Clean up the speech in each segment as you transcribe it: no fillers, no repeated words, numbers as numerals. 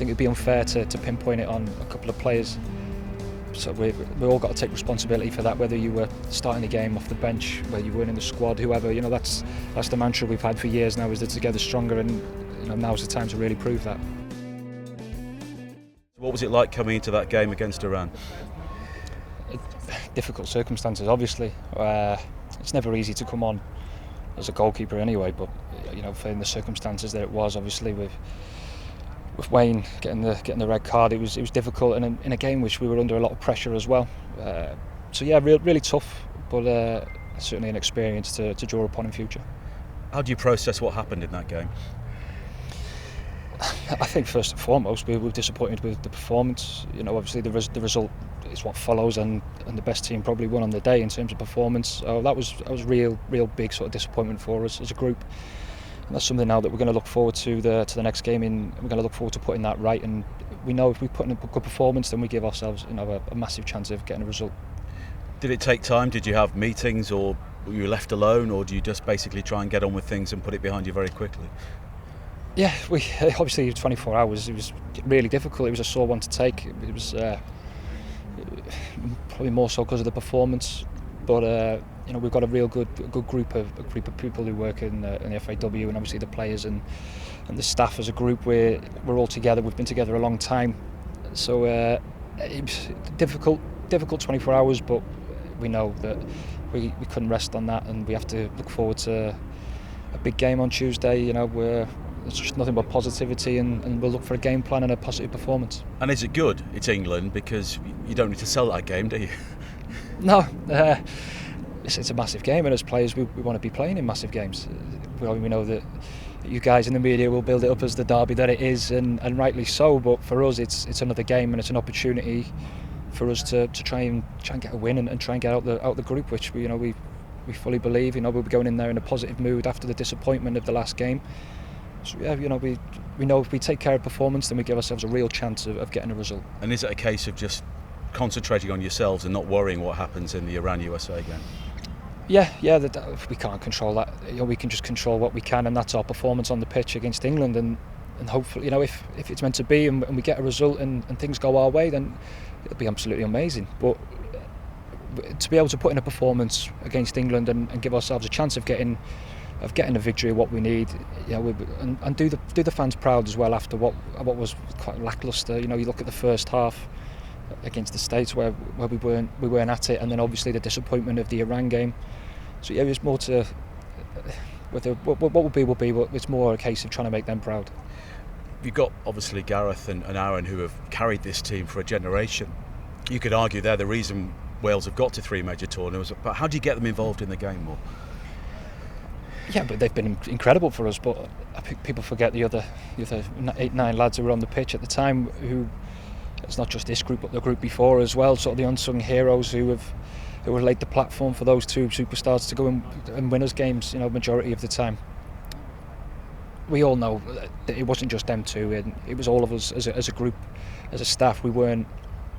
think it'd be unfair to pinpoint it on a couple of players. So we've all got to take responsibility for that, whether you were starting the game off the bench, whether you weren't in the squad, whoever. That's the mantra we've had for years now, is that together stronger, and now's the time to really prove that. What was it like coming into that game against Iran? Difficult circumstances, obviously. It's never easy to come on as a goalkeeper anyway, but for in the circumstances that it was, obviously with Wayne getting the red card, it was difficult, and in a game which we were under a lot of pressure as well. So yeah, really tough, but certainly an experience to draw upon in future. How do you process what happened in that game? I think first and foremost we were disappointed with the performance. Obviously the result is what follows, and the best team probably won on the day in terms of performance. So that was real big sort of disappointment for us as a group. And that's something now that we're going to look forward to the next game. We're going to look forward to putting that right. And we know if we put in a good performance, then we give ourselves a massive chance of getting a result. Did it take time? Did you have meetings, or were you left alone, or do you just basically try and get on with things and put it behind you very quickly? Yeah, we obviously 24 hours. It was really difficult. It was a sore one to take. It was probably more so because of the performance. But we've got a real good group of people who work in the FAW, and obviously the players and the staff as a group. We're all together. We've been together a long time. So it was difficult 24 hours. But we know that we couldn't rest on that, and we have to look forward to a big game on Tuesday. It's just nothing but positivity, and we'll look for a game plan and a positive performance. And is it good? It's England, because you don't need to sell that game, do you? No, it's a massive game, and as players we want to be playing in massive games. We know that you guys in the media will build it up as the derby that it is, and rightly so. But for us, it's another game, and it's an opportunity for us to try and get a win and try and get out the group, which we fully believe. We'll be going in there in a positive mood after the disappointment of the last game. So yeah, we know if we take care of performance, then we give ourselves a real chance of getting a result. And is it a case of just concentrating on yourselves and not worrying what happens in the Iran-USA game? Yeah, we can't control that. We can just control what we can, and that's our performance on the pitch against England. And hopefully, if it's meant to be, and we get a result and things go our way, then it'll be absolutely amazing. But to be able to put in a performance against England and give ourselves a chance of getting a victory, what we need, and do the fans proud as well after what was quite lacklustre. You look at the first half against the States where we weren't at it, and then obviously the disappointment of the Iran game. So yeah, it's more to whether what will be, but it's more a case of trying to make them proud. You've got obviously Gareth and Aaron, who have carried this team for a generation. You could argue they're the reason Wales have got to 3 major tournaments, but how do you get them involved in the game more? Yeah, but they've been incredible for us. But I think people forget the other 8-9 lads who were on the pitch at the time. Who, it's not just this group, but the group before as well. Sort of the unsung heroes who laid the platform for those two superstars to go and win us games. Majority of the time. We all know that it wasn't just them two, and it was all of us as a group, as a staff. We weren't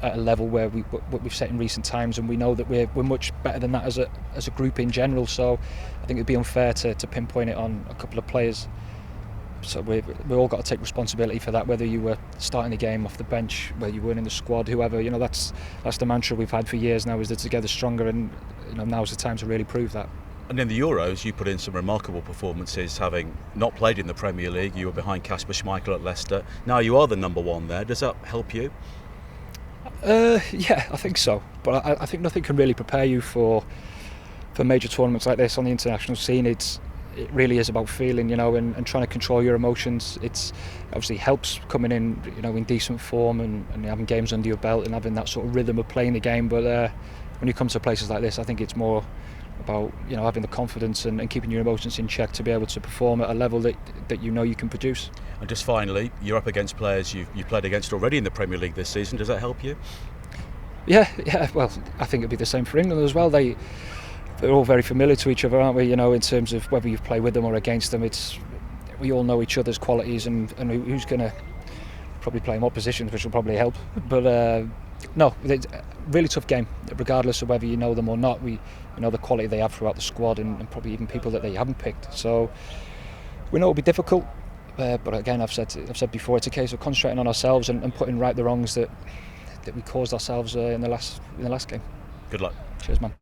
at a level where we've set in recent times, and we know that we're much better than that as a group in general. So I think it'd be unfair to pinpoint it on a couple of players. So we've all got to take responsibility for that, whether you were starting the game off the bench, whether you weren't in the squad, whoever. That's the mantra we've had for years now, is that together stronger, and now's the time to really prove that. And in the Euros, you put in some remarkable performances, having not played in the Premier League. You were behind Kasper Schmeichel at Leicester. Now you are the number one there. Does that help you? Yeah, I think so. But I think nothing can really prepare you for major tournaments like this on the international scene. It really is about feeling, and trying to control your emotions. It's obviously helps coming in, in decent form and having games under your belt and having that sort of rhythm of playing the game. But when you come to places like this, I think it's more about having the confidence and keeping your emotions in check to be able to perform at a level that you can produce. And just finally, you're up against players you've played against already in the Premier League this season. Does that help you? Yeah. Well, I think it'd be the same for England as well. They're all very familiar to each other, aren't we? In terms of whether you play with them or against them, we all know each other's qualities and who's going to probably play in what positions, which will probably help. But no, it's a really tough game, regardless of whether you know them or not. We know the quality they have throughout the squad, and probably even people that they haven't picked. So we know it'll be difficult. But again, I've said before, it's a case of concentrating on ourselves and putting right the wrongs that we caused ourselves in the last game. Good luck. Cheers, man.